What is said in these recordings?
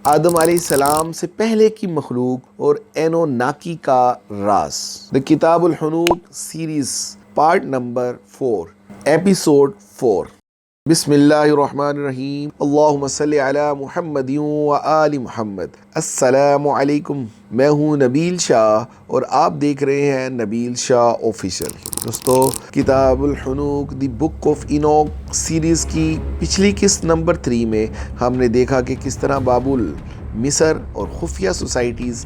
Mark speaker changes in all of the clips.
Speaker 1: آدم علیہ السلام سے پہلے کی مخلوق اور اینوناکی کا راز، دا کتاب الحنوک سیریز پارٹ نمبر 4 ایپیسوڈ 4۔ بسم اللہ الرحمن الرحیم، اللہم صلی علی محمد و آل محمد۔ السلام علیکم، میں ہوں نبیل شاہ اور آپ دیکھ رہے ہیں نبیل شاہ آفیشل۔ دوستو، کتاب الحنوک دی بک آف اینوک سیریز کی پچھلی قسط نمبر 3 میں ہم نے دیکھا کہ کس طرح بابل مصر اور خفیہ سوسائٹیز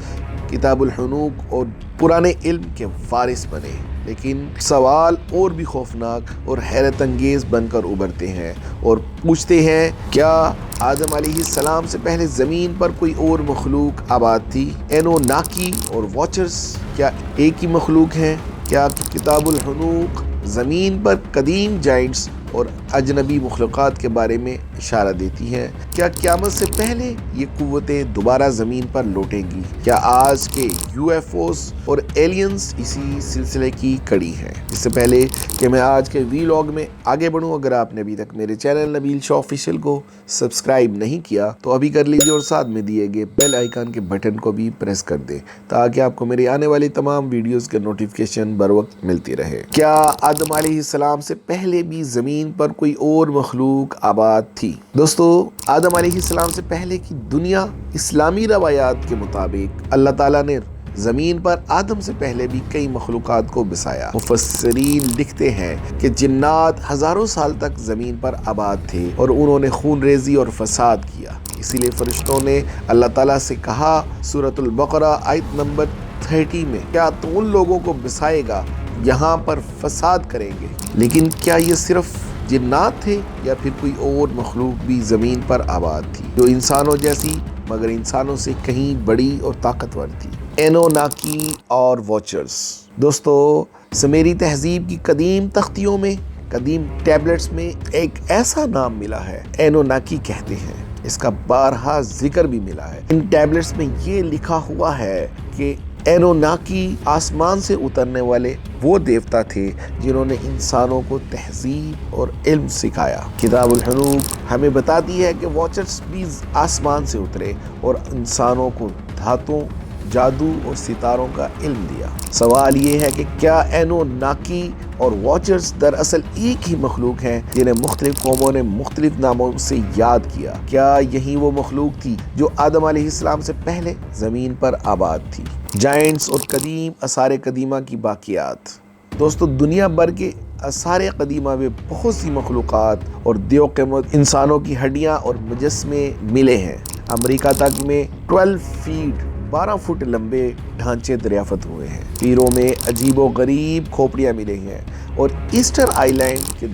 Speaker 1: کتاب الحنوک اور پرانے علم کے وارث بنے، لیکن سوال اور بھی خوفناک اور حیرت انگیز بن کر ابھرتے ہیں اور پوچھتے ہیں، کیا آدم علیہ السلام سے پہلے زمین پر کوئی اور مخلوق آباد تھی؟ اینوناکی اور واچرز کیا ایک ہی مخلوق ہیں؟ کیا کتاب الحنوک زمین پر قدیم جائنٹس اور اجنبی مخلوقات کے بارے میں اشارہ دیتی ہیں؟ کیا قیامت سے پہلے یہ قوتیں دوبارہ زمین پر لوٹیں گی؟ کیا آج کے یو ایف اوز اور ایلینز اسی سلسلے کی کڑی ہیں؟ اس سے پہلے کہ میں آج کے ویلاگ میں آگے بڑھوں، اگر آپ نے ابھی تک میرے چینل نبیل شاہ آفیشل کو سبسکرائب نہیں کیا تو ابھی کر لیجیے اور ساتھ میں دیے گئے بیل آئیکن کے بٹن کو بھی پریس کر دیں تاکہ آپ کو میری آنے والی تمام ویڈیوز کے نوٹیفیکیشن بر وقت ملتی رہے۔ کیا آدم علیہ السلام سے پہلے بھی زمین پر کوئی اور مخلوق آباد تھی؟ دوستو، آدم علیہ السلام سے پہلے کی دنیا اسلامی روایات کے مطابق اللہ تعالیٰ نے زمین پر آدم سے پہلے بھی کئی مخلوقات کو بسایا۔ مفسرین لکھتے ہیں کہ جنات ہزاروں سال تک زمین پر آباد تھے اور انہوں نے خون ریزی اور فساد کیا، اسی لیے فرشتوں نے اللہ تعالیٰ سے کہا سورۃ البقرہ آیت نمبر 30 میں، کیا تو ان لوگوں کو بسائے گا یہاں پر فساد کریں گے؟ لیکن کیا یہ صرف جنات تھے یا پھر کوئی اور مخلوق بھی زمین پر آباد تھی جو انسانوں جیسی مگر انسانوں سے کہیں بڑی اور طاقتور تھی؟ اینوناکی اور واچرز۔ دوستو، سمیری تہذیب کی قدیم تختیوں میں، قدیم ٹیبلٹس میں ایک ایسا نام ملا ہے، اینوناکی کہتے ہیں۔ اس کا بارہا ذکر بھی ملا ہے۔ ان ٹیبلٹس میں یہ لکھا ہوا ہے کہ اینوناکی آسمان سے اترنے والے وہ دیوتا تھے جنہوں نے انسانوں کو تہذیب اور علم سکھایا۔ کتاب الحنوک ہمیں بتاتی ہے کہ واچرز بھی آسمان سے اترے اور انسانوں کو دھاتوں، جادو اور ستاروں کا علم دیا۔ سوال یہ ہے کہ کیا اینوناکی اور واچرز دراصل ایک ہی مخلوق ہیں جنہیں مختلف قوموں نے مختلف ناموں سے یاد کیا؟ کیا یہی وہ مخلوق تھی جو آدم علیہ السلام سے پہلے زمین پر آباد تھی؟ جائنٹس اور قدیم آثار قدیمہ کی باقیات۔ دوستو، دنیا بھر کے آثار قدیمہ میں بہت سی مخلوقات اور دیو قیمت انسانوں کی ہڈیاں اور مجسمے ملے ہیں۔ امریکہ تک میں 12 فٹ 12 فٹ لمبے ڈھانچے دریافت ہوئے ہیں۔ پیروں میں عجیب و غریب کھوپڑیاں ملے ہیں اور ایسٹر آئی لینڈ کے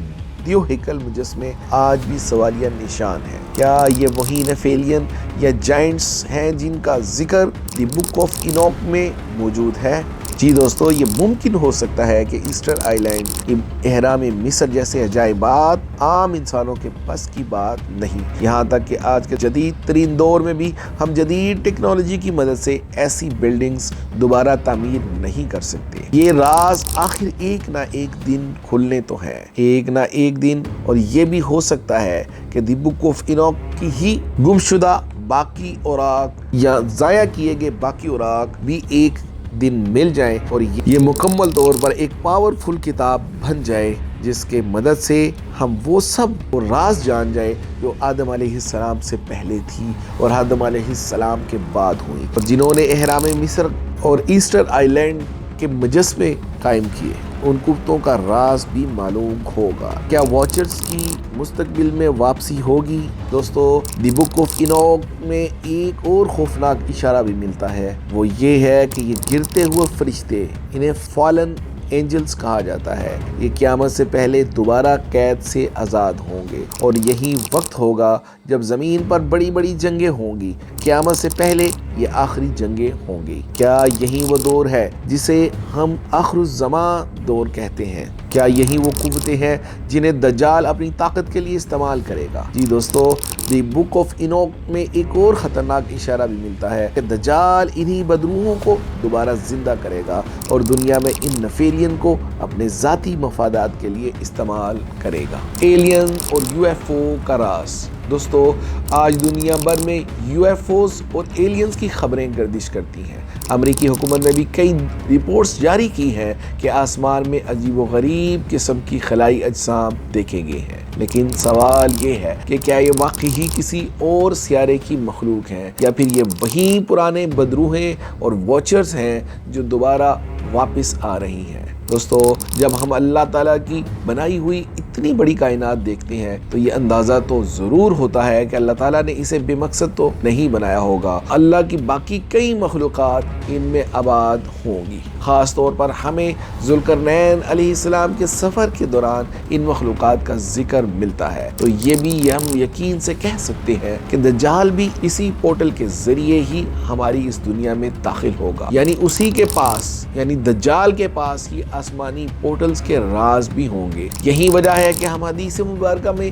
Speaker 1: دیو ہیکل مجسمے آج بھی سوالیہ نشان ہیں۔ کیا یہ وہی نیفیلین یا جائنٹس ہیں جن کا ذکر دی بک آف اینوک میں موجود ہے؟ جی دوستو، یہ ممکن ہو سکتا ہے کہ ایسٹر آئی لینڈ اہرام مصر جیسے عجائبات عام انسانوں کے بس کی بات نہیں، یہاں تک کہ آج کے جدید ترین دور میں بھی ہم جدید ٹیکنالوجی کی مدد سے ایسی بلڈنگز دوبارہ تعمیر نہیں کر سکتے۔ یہ راز آخر ایک نہ ایک دن کھلنے تو ہے، ایک نہ ایک دن، اور یہ بھی ہو سکتا ہے کہ دی بک آف اینوک کی ہی گمشدہ باقی اوراق یا ضائع کیے گئے باقی اوراق بھی ایک دن مل جائیں اور یہ مکمل طور پر ایک پاورفل کتاب بن جائے جس کے مدد سے ہم وہ سب راز جان جائے جو آدم علیہ السلام سے پہلے تھی اور آدم علیہ السلام کے بعد ہوئی، اور جنہوں نے اہرام مصر اور ایسٹر آئی لینڈ کے مجسمے قائم کیے، ان قوتوں کا راز بھی معلوم ہوگا۔ کیا واچرز کی مستقبل میں واپسی ہوگی؟ دوستو، دی بک آف اینوک میں ایک اور خوفناک اشارہ بھی ملتا ہے، وہ یہ ہے کہ یہ گرتے ہوئے فرشتے، انہیں فالن اینجلز کہا جاتا ہے، یہ قیامت سے پہلے دوبارہ قید سے آزاد ہوں گے، اور یہی وقت ہوگا جب زمین پر بڑی بڑی جنگیں ہوں گی۔ قیامت سے پہلے یہ آخری جنگیں ہوں گی۔ کیا یہی وہ دور ہے جسے ہم آخر الزماں دور کہتے ہیں؟ کیا یہی وہ قوتیں ہیں جنہیں دجال اپنی طاقت کے لیے استعمال کرے گا۔ جی دوستو، دی بک آف اینوک میں ایک اور خطرناک اشارہ بھی ملتا ہے کہ دجال انہی بدروحوں کو دوبارہ زندہ کرے گا اور دنیا میں ان نفیلین کو اپنے ذاتی مفادات کے لیے استعمال کرے گا۔ ایلین اور یو ایف او کا راز۔ دوستو، آج دنیا بھر میں یو ایف اوز اور ایلینز کی خبریں گردش کرتی ہیں۔ امریکی حکومت نے بھی کئی رپورٹس جاری کی ہیں کہ آسمان میں عجیب و غریب قسم کی خلائی اجسام دیکھے گئے ہیں، لیکن سوال یہ ہے کہ کیا یہ واقعی کسی اور سیارے کی مخلوق ہیں یا پھر یہ وہی پرانے بدروہیں اور واچرز ہیں جو دوبارہ واپس آ رہی ہیں۔ دوستو، جب ہم اللہ تعالیٰ کی بنائی ہوئی اتنی بڑی کائنات دیکھتے ہیں تو یہ اندازہ تو ضرور ہوتا ہے کہ اللہ تعالیٰ نے اسے بے مقصد تو نہیں بنایا ہوگا۔ اللہ کی باقی کئی مخلوقات ان میں آباد ہوں گی۔ خاص طور پر ہمیں ذوالقرنین علیہ السلام کے سفر کے دوران ان مخلوقات کا ذکر ملتا ہے، تو یہ بھی ہم یقین سے کہہ سکتے ہیں کہ دجال بھی اسی پورٹل کے ذریعے ہی ہماری اس دنیا میں داخل ہوگا، یعنی اسی کے پاس، یعنی دجال کے پاس ہی آسمانی پورٹلز کے راز بھی ہوں گے۔ یہی وجہ ہے کہ ہم حدیث مبارکہ میں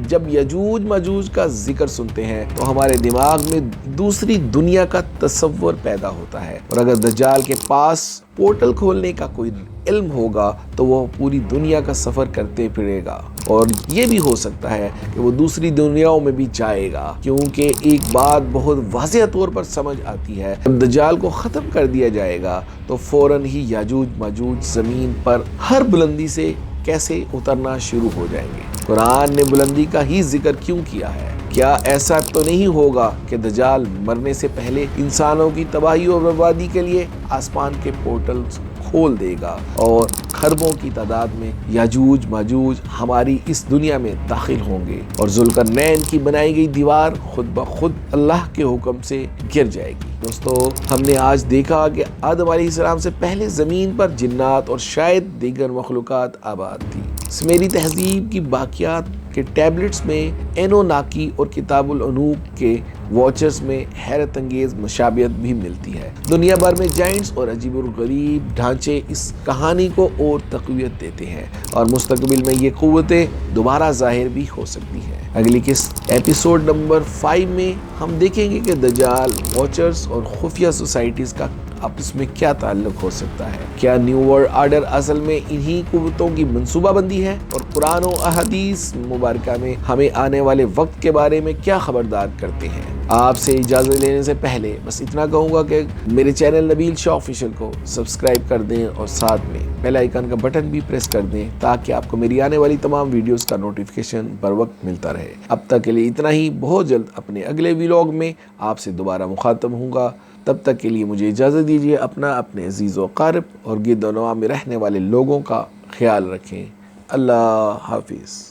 Speaker 1: جب یجوج ماجوج کا ذکر سنتے ہیں تو ہمارے دماغ میں دوسری دنیا کا تصور پیدا ہوتا ہے، اور اگر دجال کے پاس پورٹل کھولنے کا کوئی علم ہوگا تو وہ پوری دنیا کا سفر کرتے پھرے گا، اور یہ بھی ہو سکتا ہے کہ وہ دوسری دنیاؤں میں بھی جائے گا، کیونکہ ایک بات بہت واضح طور پر سمجھ آتی ہے، جب دجال کو ختم کر دیا جائے گا تو فوراً ہی یاجوج ماجوج زمین پر ہر بلندی سے کیسے اترنا شروع ہو جائیں گے۔ قرآن نے بلندی کا ہی ذکر کیوں کیا ہے؟ کیا ایسا تو نہیں ہوگا کہ دجال مرنے سے پہلے انسانوں کی تباہی اور بربادی کے لیے آسمان کے پورٹلز کھول دے گا اور خربوں کی تعداد میں یاجوج ماجوج ہماری اس دنیا میں داخل ہوں گے، اور ذوالقرنین کی بنائی گئی دیوار خود بخود اللہ کے حکم سے گر جائے گی۔ دوستو، ہم نے آج دیکھا کہ آدم علیہ السلام سے پہلے زمین پر جنات اور شاید دیگر مخلوقات آباد تھی۔ سمیری تہذیب کی باقیات کے ٹیبلٹس میں اینوناکی اور کتاب العنوق کے واچرز میں حیرت انگیز مشابہت بھی ملتی ہے۔ دنیا بھر میں جائنٹس اور عجیب الغریب ڈھانچے اس کہانی کو اور تقویت دیتے ہیں، اور مستقبل میں یہ قوتیں دوبارہ ظاہر بھی ہو سکتی ہیں۔ اگلی ایپیسوڈ نمبر 5 میں ہم دیکھیں گے کہ دجال، واچرز اور خفیہ سوسائٹیز کا آپس میں کیا تعلق ہو سکتا ہے۔ کیا نیو ورلڈ آرڈر اصل میں انہی قوتوں کی منصوبہ بندی ہے، اور قرآن و احادیث مبارکہ میں ہمیں آنے والے وقت کے بارے میں کیا خبردار کرتے ہیں؟ آپ سے اجازت لینے سے پہلے بس اتنا کہوں گا کہ میرے چینل نبیل شاہ آفیشل کو سبسکرائب کر دیں اور ساتھ میں بیل آئیکن کا بٹن بھی پریس کر دیں تاکہ آپ کو میری آنے والی تمام ویڈیوز کا نوٹیفیکیشن بر وقت ملتا رہے۔ اب تک کے لیے اتنا ہی، بہت جلد اپنے اگلے ویلاگ میں آپ سے دوبارہ مخاطب ہوں گا۔ تب تک کے لیے مجھے اجازت دیجیے۔ اپنے عزیز و اقارب اور گرد و نواح میں رہنے والے لوگوں کا خیال رکھیں۔ اللہ حافظ۔